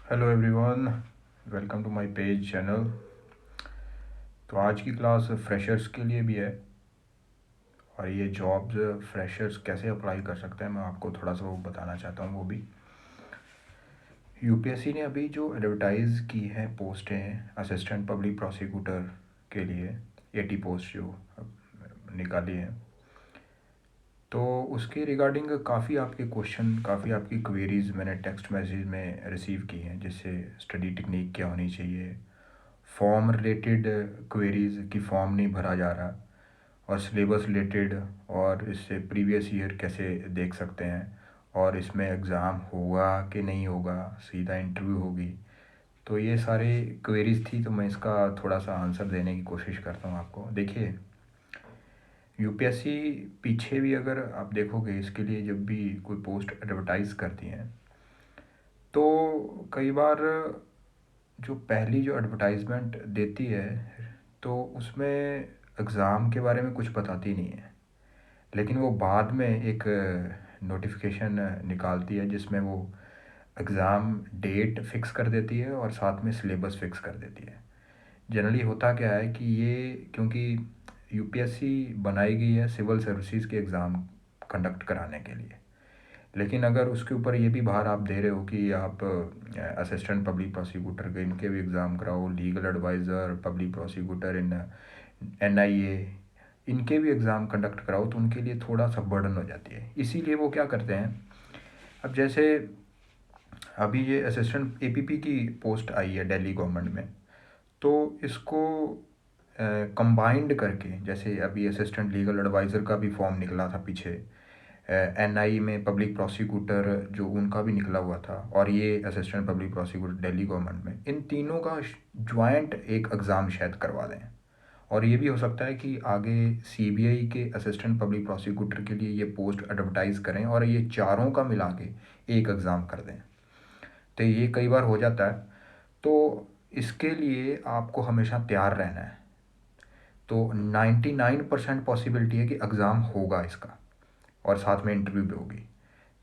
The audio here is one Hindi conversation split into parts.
Hello everyone, welcome to my page channel. तो आज की क्लास फ्रेशर्स के लिए भी है और ये जॉब्स फ्रेशर्स कैसे अप्लाई कर सकते हैं मैं आपको थोड़ा सा वो बताना चाहता हूँ। वो भी यूपीएससी ने अभी जो एडवर्टाइज़ की है पोस्टें असिस्टेंट पब्लिक प्रोसिक्यूटर के लिए 80 पोस्ट जो निकाली हैं, तो उसके रिगार्डिंग काफ़ी आपके क्वेश्चन, काफ़ी आपकी क्वेरीज़ मैंने टेक्स्ट मैसेज में रिसीव की हैं, जिससे स्टडी टेक्निक क्या होनी चाहिए, फॉर्म रिलेटेड क्वेरीज़ कि फॉर्म नहीं भरा जा रहा, और सिलेबस रिलेटेड, और इससे प्रीवियस ईयर कैसे देख सकते हैं, और इसमें एग्ज़ाम होगा कि नहीं होगा, सीधा इंटरव्यू होगी। तो ये सारे क्वेरीज़ थी, तो मैं इसका थोड़ा सा आंसर देने की कोशिश करता हूँ आपको। देखिए, यूपीएससी पीछे भी अगर आप देखोगे, इसके लिए जब भी कोई पोस्ट एडवर्टाइज़ करती हैं तो कई बार जो पहली जो एडवर्टाइजमेंट देती है तो उसमें एग्ज़ाम के बारे में कुछ बताती नहीं है, लेकिन वो बाद में एक नोटिफिकेशन निकालती है जिसमें वो एग्ज़ाम डेट फिक्स कर देती है और साथ में सिलेबस फिक्स कर देती है। जनरली होता क्या है कि ये, क्योंकि यूपीएससी बनाई गई है सिविल सर्विसेज के एग्ज़ाम कंडक्ट कराने के लिए, लेकिन अगर उसके ऊपर ये भी भार आप दे रहे हो कि आप असिस्टेंट पब्लिक प्रोसिक्यूटर के इनके भी एग्ज़ाम कराओ, legal advisor, public prosecutor in NIA, इनके भी एग्ज़ाम कंडक्ट कराओ, तो उनके लिए थोड़ा सा बर्डन हो जाती है। इसीलिए वो क्या करते हैं, अब जैसे अभी ये असिस्टेंट एपीपी की पोस्ट आई है दिल्ली गवर्नमेंट में, तो इसको कंबाइंड करके, जैसे अभी असिस्टेंट लीगल एडवाइज़र का भी फॉर्म निकला था पीछे, एनआई में पब्लिक प्रोसिक्यूटर जो उनका भी निकला हुआ था, और ये assistant public prosecutor Delhi government में, इन तीनों का ज्वाइंट एक एग्ज़ाम शायद करवा दें। और ये भी हो सकता है कि आगे सीबीआई के असिस्टेंट पब्लिक प्रोसिक्यूटर के लिए ये पोस्ट एडवर्टाइज़ करें और ये चारों का मिला के एक एग्ज़ाम कर दें। तो ये कई बार हो जाता है, तो इसके लिए आपको हमेशा तैयार रहना है। तो 99% पॉसिबिलिटी है कि एग्ज़ाम होगा इसका, और साथ में इंटरव्यू भी होगी।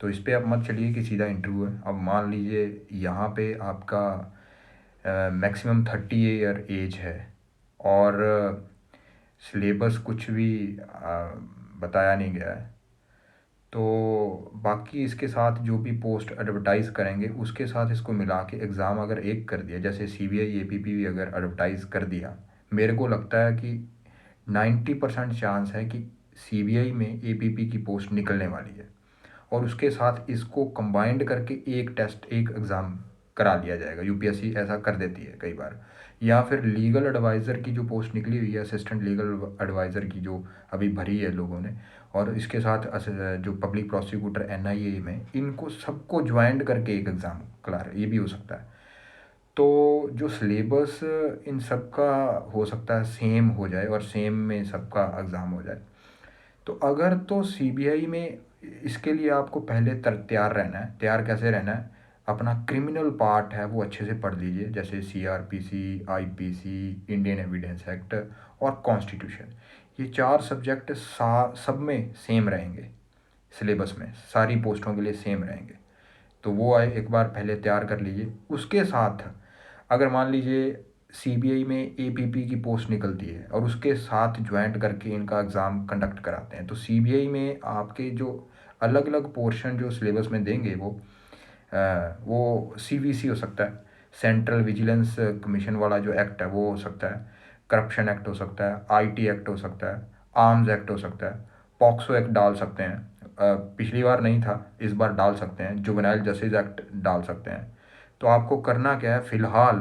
तो इस पे आप मत चलिए कि सीधा इंटरव्यू है। अब मान लीजिए यहाँ पे आपका मैक्सिमम 30 ईयर एज है, और सिलेबस कुछ भी बताया नहीं गया है, तो बाकी इसके साथ जो भी पोस्ट एडवर्टाइज़ करेंगे उसके साथ इसको मिला के एग्ज़ाम अगर एक कर दिया, जैसे सीबीआई एपीपी भी अगर एडवर्टाइज़ कर दिया, मेरे को लगता है कि 90% चांस है कि सीबीआई में एपीपी की पोस्ट निकलने वाली है, और उसके साथ इसको कंबाइंड करके एक टेस्ट, एक एग्ज़ाम करा लिया जाएगा। यूपीएससी ऐसा कर देती है कई बार। या फिर लीगल एडवाइज़र की जो पोस्ट निकली हुई है, असिस्टेंट लीगल एडवाइज़र की जो अभी भरी है लोगों ने, और इसके साथ जो पब्लिक प्रोसिक्यूटर एनआईए में, इनको सबको ज्वाइंट करके एक एग्ज़ाम करा, ये भी हो सकता है। तो जो सिलेबस इन सब का हो सकता है सेम हो जाए, और सेम में सबका एग्ज़ाम हो जाए। तो अगर तो सीबीआई में, इसके लिए आपको पहले तैयार रहना है। तैयार कैसे रहना है, अपना क्रिमिनल पार्ट है वो अच्छे से पढ़ लीजिए, जैसे CrPC, IPC, Indian evidence act और कॉन्स्टिट्यूशन। ये 4 सब्जेक्ट सब में सेम रहेंगे, सिलेबस में सारी पोस्टों के लिए सेम रहेंगे। तो वो आए एक बार पहले तैयार कर लीजिए। उसके साथ अगर मान लीजिए सीबीआई में एपीपी की पोस्ट निकलती है और उसके साथ ज्वाइंट करके इनका एग्ज़ाम कंडक्ट कराते हैं, तो सीबीआई में आपके जो अलग अलग पोर्शन जो सिलेबस में देंगे, वो सीवीसी हो सकता है, सेंट्रल विजिलेंस कमीशन वाला जो एक्ट है वो हो सकता है, करप्शन एक्ट हो सकता है, आईटी एक्ट हो सकता है, आर्म्स एक्ट हो सकता है, पॉक्सो एक्ट डाल सकते हैं। पिछली बार नहीं था, इस बार डाल सकते हैं, जुवेनाइल जस्टिस एक्ट डाल सकते हैं। तो आपको करना क्या है, फ़िलहाल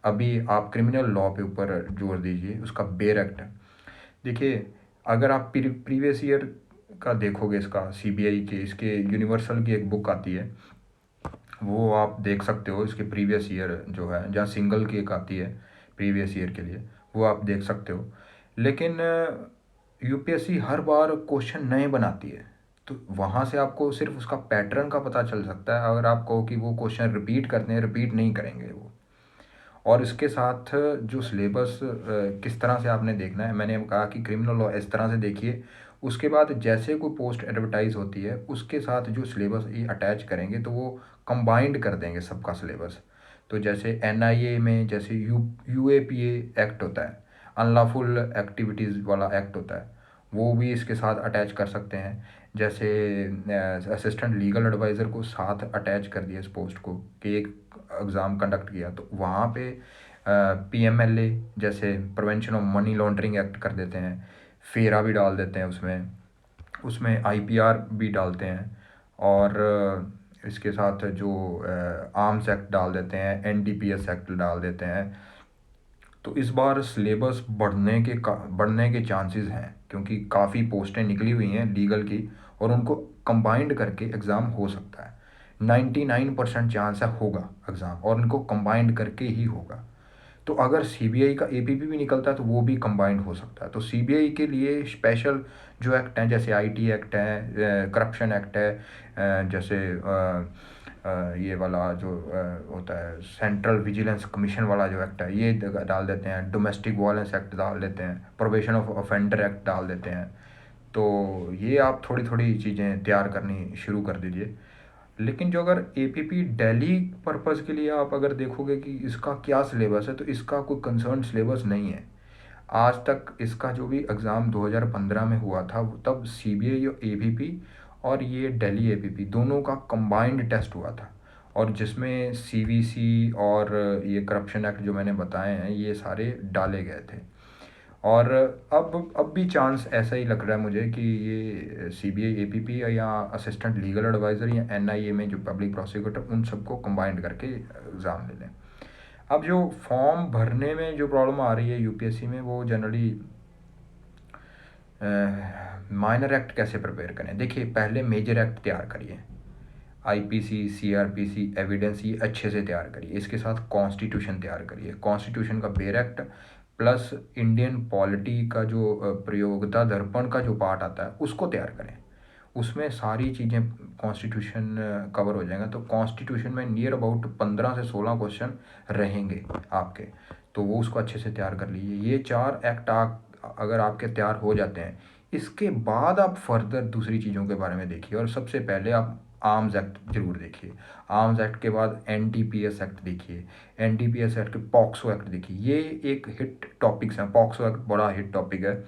अभी आप क्रिमिनल लॉ पे ऊपर जोर दीजिए, उसका बेर एक्ट है। देखिए, अगर आप प्रीवियस ईयर का देखोगे, इसका सीबीआई के, इसके यूनिवर्सल की एक बुक आती है, वो आप देख सकते हो। इसके प्रीवियस ईयर जो है, जहाँ सिंगल की एक आती है प्रीवियस ईयर के लिए, वो आप देख सकते हो। लेकिन यूपीएससी हर बार क्वेश्चन नए बनाती है, तो वहाँ से आपको सिर्फ उसका पैटर्न का पता चल सकता है। अगर आप कहो कि वो क्वेश्चन रिपीट करते हैं, रिपीट नहीं करेंगे वो। और इसके साथ जो सिलेबस किस तरह से आपने देखना है, मैंने कहा कि क्रिमिनल लॉ इस तरह से देखिए। उसके बाद जैसे कोई पोस्ट एडवर्टाइज होती है, उसके साथ जो सिलेबस ये अटैच करेंगे, तो वो कंबाइंड कर देंगे सबका सिलेबस। तो जैसे एनआईए में जैसे यूएपीए एक्ट होता है, अनलॉफुल एक्टिविटीज़ वाला एक्ट होता है, वो भी इसके साथ अटैच कर सकते हैं। जैसे असिस्टेंट लीगल एडवाइज़र को साथ अटैच कर दिया इस पोस्ट को कि एक एग्ज़ाम कंडक्ट किया तो वहाँ पे पीएमएलए जैसे prevention of money laundering act कर देते हैं, फेरा भी डाल देते हैं उसमें, उसमें आईपीआर भी डालते हैं, और इसके साथ जो आर्म्स एक्ट डाल देते हैं, एनडीपीएस एक्ट डाल देते हैं। तो इस बार सिलेबस बढ़ने के चांसेस हैं क्योंकि काफ़ी पोस्टें निकली हुई हैं लीगल की, और उनको कंबाइंड करके एग्ज़ाम हो सकता है। 99% चांस है होगा एग्ज़ाम, और उनको कंबाइंड करके ही होगा। तो अगर सीबीआई का एपीपी भी निकलता है तो वो भी कंबाइंड हो सकता है। तो सीबीआई के लिए स्पेशल जो एक्ट हैं जैसे आईटी एक्ट है, करप्शन एक्ट है, जैसे ये वाला जो होता है सेंट्रल विजिलेंस कमीशन वाला जो एक्ट है ये डाल देते हैं, डोमेस्टिक वायलेंस एक्ट डाल देते हैं, प्रोबेशन ऑफ ऑफेंडर एक्ट डाल देते हैं। तो ये आप थोड़ी थोड़ी चीज़ें तैयार करनी शुरू कर दीजिए। लेकिन जो अगर एपीपी दिल्ली पर्पज़ के लिए आप अगर देखोगे कि इसका क्या सिलेबस है, तो इसका कोई कंसर्न सिलेबस नहीं है। आज तक इसका जो भी एग्ज़ाम 2015 में हुआ था तब सीबीआई और एपीपी और ये दिल्ली एपीपी दोनों का कंबाइंड टेस्ट हुआ था, और जिसमें सीवीसी और ये करप्शन एक्ट जो मैंने बताए हैं ये सारे डाले गए थे। और अब भी चांस ऐसा ही लग रहा है मुझे कि ये सीबीआई एपीपी या असिस्टेंट लीगल एडवाइज़र या एनआईए में जो पब्लिक प्रोसिक्यूटर उन सबको कंबाइंड करके एग्ज़ाम ले लें। अब जो फॉर्म भरने में जो प्रॉब्लम आ रही है यूपीएससी में वो जनरली माइनर एक्ट कैसे प्रिपेयर करें। देखिए पहले मेजर एक्ट तैयार करिए, आईपीसी सीआरपीसी एविडेंस ये अच्छे से तैयार करिए, इसके साथ कॉन्स्टिट्यूशन तैयार करिए, कॉन्स्टिट्यूशन का बेर एक्ट प्लस इंडियन पॉलिटी का जो प्रयोगिता दर्पण का जो पार्ट आता है उसको तैयार करें। उसमें सारी चीज़ें कॉन्स्टिट्यूशन कवर हो जाएगा। तो कॉन्स्टिट्यूशन में नियर अबाउट 15 से 16 क्वेश्चन रहेंगे आपके, तो वो उसको अच्छे से तैयार कर लीजिए। ये 4 एक्ट अगर आपके तैयार हो जाते हैं, इसके बाद आप फर्दर दूसरी चीज़ों के बारे में देखिए, और सबसे पहले आप आर्म्स एक्ट ज़रूर देखिए। आर्म्स एक्ट के बाद एनडीपीएस एक्ट देखिए, एनडीपीएस एक्ट के पॉक्सो एक्ट देखिए। ये एक हिट टॉपिक्स हैं, पॉक्सो एक्ट बड़ा हिट टॉपिक है,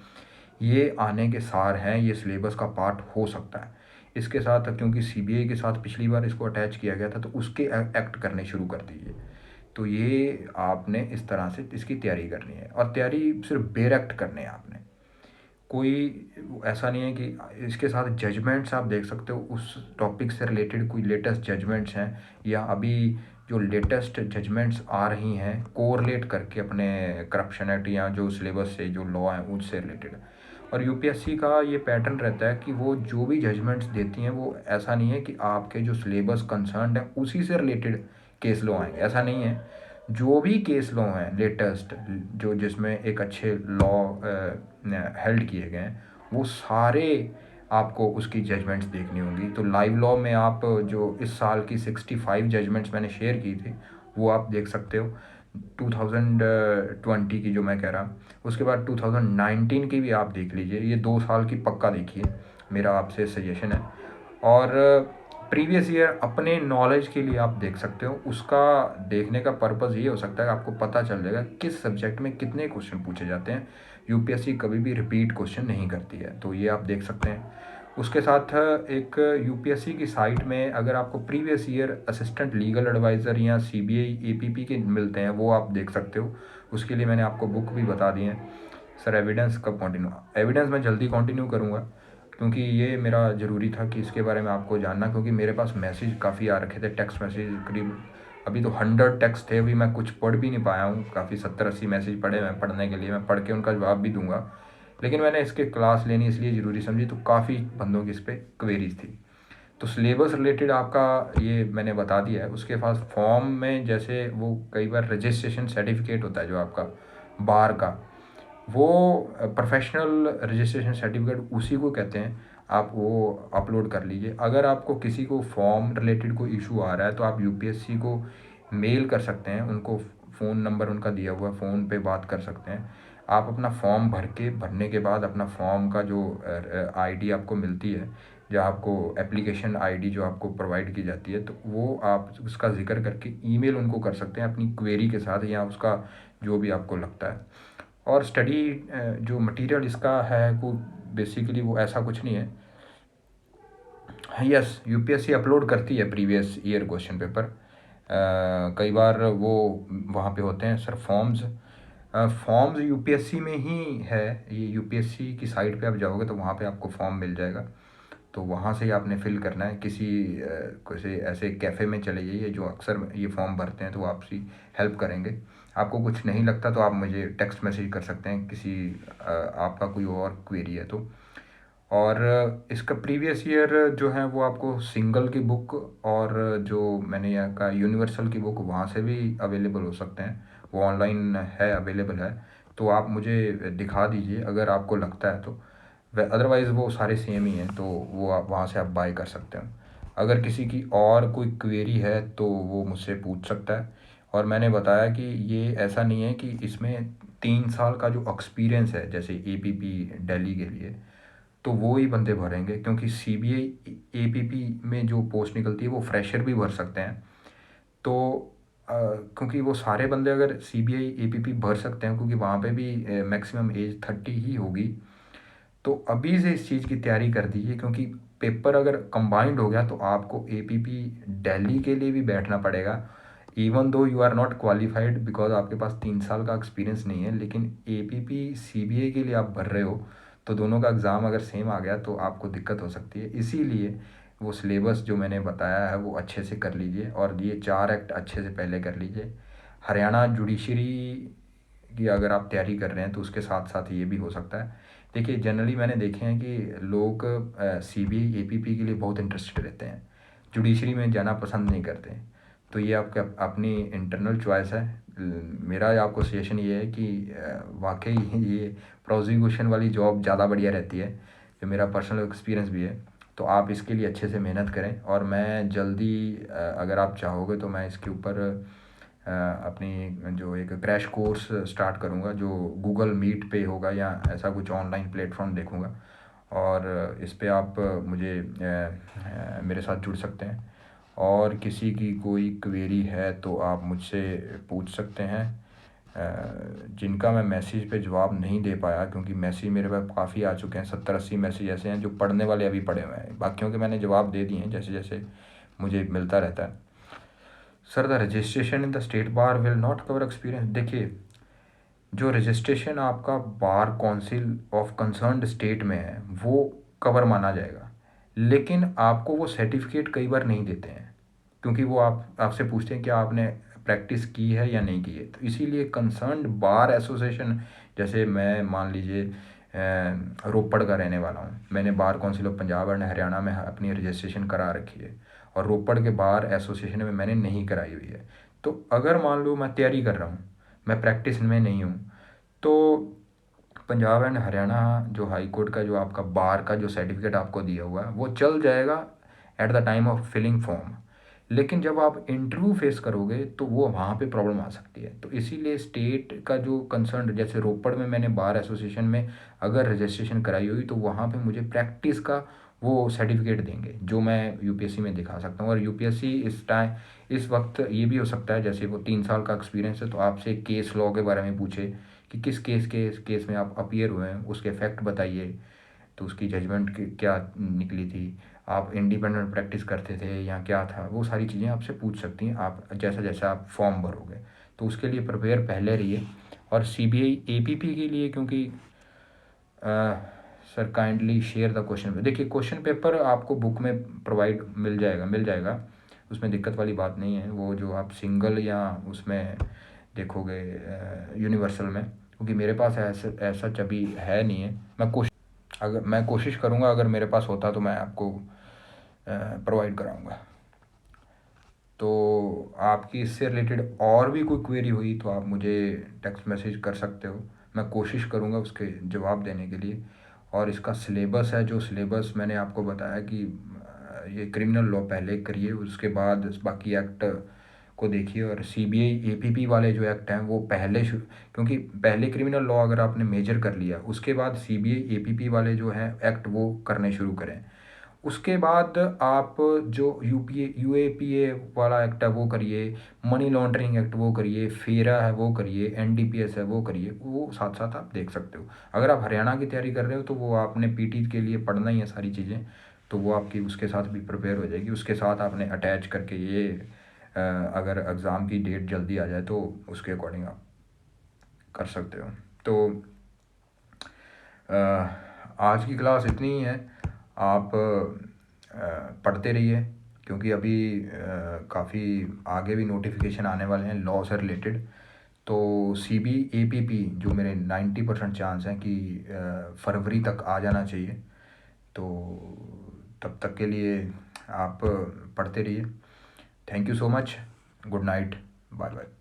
ये आने के सार हैं, ये सिलेबस का पार्ट हो सकता है। इसके साथ क्योंकि सीबीआई के साथ पिछली बार इसको अटैच किया गया था तो उसके एक्ट करने शुरू कर दीजिए। तो ये आपने इस तरह से इसकी तैयारी करनी है, और तैयारी सिर्फ बेर एक्ट करने हैं आपने। कोई ऐसा नहीं है कि इसके साथ जजमेंट्स आप देख सकते हो, उस टॉपिक से रिलेटेड कोई लेटेस्ट जजमेंट्स हैं या अभी जो लेटेस्ट जजमेंट्स आ रही हैं कोरिलेट करके अपने करप्शन एक्ट या जो सिलेबस से जो लॉ हैं उससे रिलेटेड। और यूपीएससी का ये पैटर्न रहता है कि वो जो भी जजमेंट्स देती हैं वो ऐसा नहीं है कि आपके जो सिलेबस कंसर्न है उसी से रिलेटेड केस लॉ आएंगे, ऐसा नहीं है। जो भी केस लॉ हैं लेटेस्ट जो जिसमें एक अच्छे लॉ हेल्ड किए गए हैं वो सारे आपको उसकी जजमेंट्स देखनी होंगी। तो लाइव लॉ में आप जो इस साल की 65 जजमेंट्स मैंने शेयर की थी वो आप देख सकते हो, 2020 की जो मैं कह रहा, उसके बाद 2019 की भी आप देख लीजिए, ये 2 साल की पक्का देखिए, मेरा आपसे सजेशन है। और प्रीवियस ईयर अपने नॉलेज के लिए आप देख सकते हो, उसका देखने का पर्पज़ ये हो सकता है कि आपको पता चल जाएगा किस सब्जेक्ट में कितने क्वेश्चन पूछे जाते हैं। यूपीएससी कभी भी रिपीट क्वेश्चन नहीं करती है, तो ये आप देख सकते हैं। उसके साथ एक यूपीएससी की साइट में अगर आपको previous year assistant legal advisor या सीबीआई एपीपी के मिलते हैं वो आप देख सकते हो। उसके लिए मैंने आपको बुक भी बता दी है। सर एविडेंस कब कंटिन्यू, एविडेंस मैं जल्दी कंटिन्यू करूँगा क्योंकि ये मेरा ज़रूरी था कि इसके बारे में आपको जानना, क्योंकि मेरे पास मैसेज काफ़ी आ रखे थे, टेक्स्ट मैसेज करीब अभी तो 100 टेक्स्ट थे, अभी मैं कुछ पढ़ भी नहीं पाया हूँ, काफ़ी 70-80 मैसेज पढ़े मैं पढ़ने के लिए, मैं पढ़ के उनका जवाब भी दूंगा। लेकिन मैंने इसके क्लास लेनी इसलिए ज़रूरी समझी, तो काफ़ी बंदों की इस पर क्वेरीज थी। तो सिलेबस रिलेटेड आपका ये मैंने बता दिया है। उसके पास फॉर्म में जैसे वो कई बार रजिस्ट्रेशन सर्टिफिकेट होता है जो आपका बार का, वो प्रोफेशनल रजिस्ट्रेशन सर्टिफिकेट उसी को कहते हैं, आप वो अपलोड कर लीजिए। अगर आपको किसी को फॉर्म रिलेटेड कोई इशू आ रहा है तो आप यूपीएससी को मेल कर सकते हैं, उनको फ़ोन नंबर उनका दिया हुआ फ़ोन पे बात कर सकते हैं। आप अपना फॉर्म भरने के बाद अपना फॉर्म का जो आईडी आपको मिलती है जो आपको एप्लीकेशन आईडी जो आपको प्रोवाइड की जाती है, तो वो आप उसका ज़िक्र करके ईमेल उनको कर सकते हैं अपनी क्वेरी के साथ, या उसका जो भी आपको लगता है। और स्टडी जो मटेरियल इसका है वो बेसिकली वो ऐसा कुछ नहीं है। यस, यूपीएससी अपलोड करती है प्रीवियस ईयर क्वेश्चन पेपर। कई बार वो वहाँ पे होते हैं सर फॉर्म्स। फॉर्म्स यूपीएससी में ही है, ये यूपीएससी की साइट पे आप जाओगे तो वहाँ पे आपको फॉर्म मिल जाएगा। तो वहाँ से ही आपने फिल करना है। किसी ऐसे कैफ़े में चले जाइए जो अक्सर ये फॉर्म भरते हैं, तो वो आपसी हेल्प करेंगे। आपको कुछ नहीं लगता तो आप मुझे टेक्स्ट मैसेज कर सकते हैं, आपका कोई और क्वेरी है तो। और इसका प्रीवियस ईयर जो है वो आपको सिंगल की बुक और जो मैंने यहाँ का यूनिवर्सल की बुक वहाँ से भी अवेलेबल हो सकते हैं, वो ऑनलाइन है, अवेलेबल है। तो आप मुझे दिखा दीजिए अगर आपको लगता है तो। वह अदरवाइज़ वो सारे सेम ही हैं, तो वो आप वहाँ से आप बाय कर सकते हो। अगर किसी की और कोई क्वेरी है तो वो मुझसे पूछ सकता है। और मैंने बताया कि ये ऐसा नहीं है कि इसमें 3 साल का जो एक्सपीरियंस है जैसे एपीपी दिल्ली के लिए, तो वो ही बंदे भरेंगे, क्योंकि सीबीआई एपीपी में जो पोस्ट निकलती है वो फ्रेशर भी भर सकते हैं। तो क्योंकि वो सारे बंदे अगर सीबीआई एपीपी भर सकते हैं, क्योंकि वहाँ पे भी मैक्सिमम एज 30 ही होगी। तो अभी से इस चीज़ की तैयारी कर दीजिए, क्योंकि पेपर अगर कंबाइंड हो गया तो आपको एपीपी दिल्ली के लिए भी बैठना पड़ेगा। Even though you are not qualified because आपके पास 3 साल का एक्सपीरियंस नहीं है, लेकिन एपीपी सीबीआई के लिए आप भर रहे हो, तो दोनों का एग्ज़ाम अगर सेम आ गया तो आपको दिक्कत हो सकती है। इसीलिए वो सिलेबस जो मैंने बताया है वो अच्छे से कर लीजिए, और ये 4 एक्ट अच्छे से पहले कर लीजिए। हरियाणा जुडिशरी की अगर आप तैयारी कर रहे हैं तो उसके साथ साथ ये भी हो सकता है। देखिए जनरली मैंने देखे हैं कि लोग सीबीआई एपीपी के लिए बहुत इंटरेस्टेड रहते हैं, जुडिशरी में जाना पसंद नहीं करते। तो ये आपका अपनी इंटरनल चॉइस है। मेरा आपको सजेशन ये है कि वाकई ये प्रोसिक्यूशन वाली जॉब ज़्यादा बढ़िया रहती है, जो मेरा पर्सनल एक्सपीरियंस भी है। तो आप इसके लिए अच्छे से मेहनत करें, और मैं जल्दी अगर आप चाहोगे तो मैं इसके ऊपर अपनी जो एक क्रैश कोर्स स्टार्ट करूँगा, जो गूगल मीट पे होगा या ऐसा कुछ ऑनलाइन प्लेटफॉर्म देखूँगा। और इस पे आप मेरे साथ जुड़ सकते हैं। और किसी की कोई क्वेरी है तो आप मुझसे पूछ सकते हैं। जिनका मैं मैसेज पे जवाब नहीं दे पाया, क्योंकि मैसेज मेरे पास काफ़ी आ चुके हैं, 70-80 मैसेज ऐसे हैं जो पढ़ने वाले अभी पड़े हुए हैं, बाकियों के मैंने जवाब दे दिए हैं जैसे जैसे मुझे मिलता रहता है। Sir the registration in the state bar will not cover experience. देखिए, जो रजिस्ट्रेशन आपका bar council of concerned state में है वो कवर माना जाएगा, लेकिन आपको वो सर्टिफिकेट कई बार नहीं देते हैं, क्योंकि वो आपसे पूछते हैं कि आपने प्रैक्टिस की है या नहीं की है। तो इसीलिए कंसर्न्ड बार एसोसिएशन, जैसे मैं मान लीजिए रोपड़ का रहने वाला हूँ, मैंने bar council of Punjab and Haryana में अपनी रजिस्ट्रेशन करा रखी है, और रोपड़ के बार एसोसिएशन में मैंने नहीं कराई हुई है। तो अगर मान लो मैं तैयारी कर रहा हूँ, मैं प्रैक्टिस में नहीं हूँ, तो पंजाब एंड हरियाणा जो हाई कोर्ट का जो आपका बार का जो सर्टिफिकेट आपको दिया हुआ है वो चल जाएगा at the time of filling form. लेकिन जब आप इंटरव्यू फेस करोगे तो वो वहाँ पे प्रॉब्लम आ सकती है। तो इसीलिए स्टेट का जो कंसर्न, जैसे रोपड़ में मैंने बार एसोसिएशन में अगर रजिस्ट्रेशन कराई हुई तो वहाँ पे मुझे प्रैक्टिस का वो सर्टिफिकेट देंगे, जो मैं यूपीएससी में दिखा सकता हूँ। और यूपीएससी इस वक्त ये भी हो सकता है, जैसे वो 3 साल का एक्सपीरियंस है तो आपसे केस लॉ के बारे में पूछे कि किस केस में आप अपीयर हुए हैं, उसके फैक्ट बताइए, तो उसकी जजमेंट क्या निकली थी, आप इंडिपेंडेंट प्रैक्टिस करते थे या क्या था, वो सारी चीज़ें आपसे पूछ सकती हैं आप जैसा जैसा आप फॉर्म भरोगे। तो उसके लिए प्रिपेयर पहले रहिए। और सीबीआई एपीपी के लिए, क्योंकि sir kindly share the question paper. देखिए क्वेश्चन पेपर आपको बुक में प्रोवाइड मिल जाएगा, उसमें दिक्कत वाली बात नहीं है। वो जो आप सिंगल या उसमें देखोगे यूनिवर्सल में, क्योंकि मेरे पास ऐसा अभी है नहीं है। मैं कोशिश करूँगा, अगर मेरे पास होता तो मैं आपको प्रोवाइड कराऊँगा। तो आपकी इससे रिलेटेड और भी कोई क्वेरी हुई तो आप मुझे टेक्स्ट मैसेज कर सकते हो, मैं कोशिश करूँगा उसके जवाब देने के लिए। और इसका सिलेबस है, जो सिलेबस मैंने आपको बताया कि ये क्रिमिनल लॉ पहले करिए, उसके बाद बाकी एक्ट को देखिए। और सीबीआई एपीपी वाले जो एक्ट हैं वो क्योंकि पहले क्रिमिनल लॉ अगर आपने मेजर कर लिया, उसके बाद सीबीआई एपीपी वाले जो हैं एक्ट वो करने शुरू करें। उसके बाद आप जो यूएपीए वाला एक्ट है वो करिए, मनी लॉन्ड्रिंग एक्ट वो करिए, फेरा है वो करिए, एनडीपीएस है वो करिए, वो साथ साथ आप देख सकते हो। अगर आप हरियाणा की तैयारी कर रहे हो तो वो आपने पीटी के लिए पढ़ना ही है सारी चीज़ें, तो वो आपकी उसके साथ भी प्रिपेयर हो जाएगी। उसके साथ आपने अटैच करके ये अगर एग्ज़ाम की डेट जल्दी आ जाए तो उसके अकॉर्डिंग आप कर सकते हो। तो आज की क्लास इतनी ही है। आप पढ़ते रहिए, क्योंकि अभी काफ़ी आगे भी नोटिफिकेशन आने वाले हैं लॉ से रिलेटेड। तो CBAPP जो मेरे 90% चांस हैं कि फरवरी तक आ जाना चाहिए। तो तब तक के लिए आप पढ़ते रहिए। Thank you so much. Good night. Bye bye.